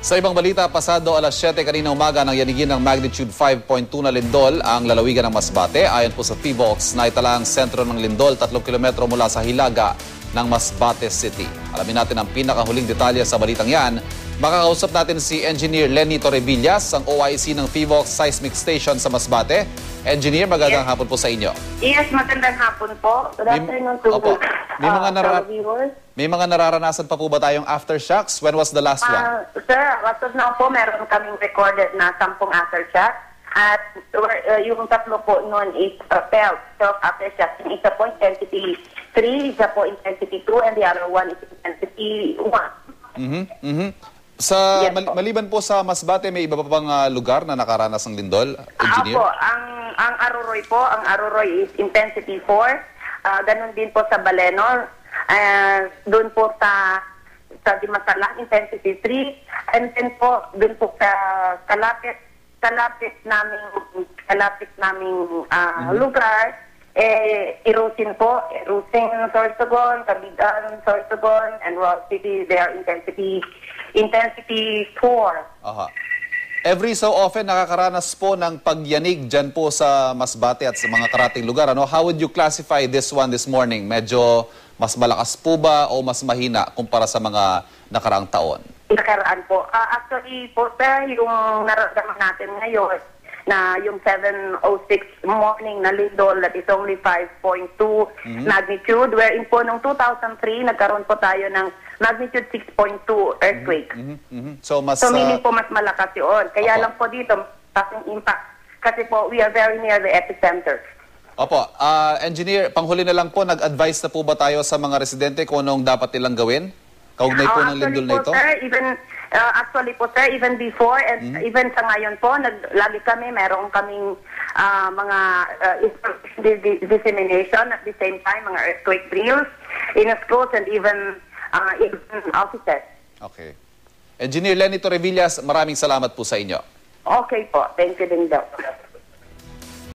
Sa ibang balita, pasado alas 7 kanina umaga nang yanigin ng magnitude 5.2 na lindol ang lalawigan ng Masbate. Ayon po sa PHIVOLCS, naitala ang sentro ng lindol 3 kilometro mula sa hilaga ng Masbate City. Alamin natin ang pinakahuling detalye sa balitang yan. Makakausap natin si Engineer Lenny Torrevillas, ang OIC ng PHIVOLCS Seismic Station sa Masbate. Engineer, magandang hapon po sa inyo. Yes, magandang hapon po. Good afternoon to May mga nararanasan pa po ba tayong aftershocks? When was the last one? Sir, as of now po, meron kaming recorded na 10 aftershocks. At yung tatlo po noon is felt aftershocks. Yung isa po intensity 3, isa po intensity 2, and the other one is intensity 1. Sa maliban po sa Masbate, may iba pa bang lugar na nakaranas ng lindol, Engineer? Apo, ang Aroroy is intensity 4. Ganon din po sa Balenor. Doon po sa Dimasalang, intensity 3. And then po, doon po sa kalapit naming lugar, Irusin po, Sorsogon, Cabigan, Sorsogon, and Rock City, they are intensity 4. Aha. Every so often, nakakaranas po ng pagyanig dyan po sa Masbate at sa mga karating lugar. Ano? How would you classify this one this morning? Medyo mas malakas po ba o mas mahina kumpara sa mga nakaraang taon? Nakaraan po. Actually po, sir, yung nararamdaman natin ngayon na yung 7:06 morning na lindol, that is only 5.2 magnitude, wherein po noong 2003, nagkaroon po tayo ng magnitude 6.2 earthquake. So meaning po mas malakas yun. Kaya lang po dito, passing impact. Kasi po, we are very near the epicenter. Opo. Engineer, panghuli na lang po, nag-advise na po ba tayo sa mga residente kung anong dapat nilang gawin? Kaugnay po ng lindol na ito? Actually po, sir, even before and even sa ngayon po, lagi kami, meron kaming mga dissemination at the same time, mga earthquake drills in schools and even in offices. Okay. Engineer Lenny Torrevillas, maraming salamat po sa inyo. Okay po. Thank you din daw.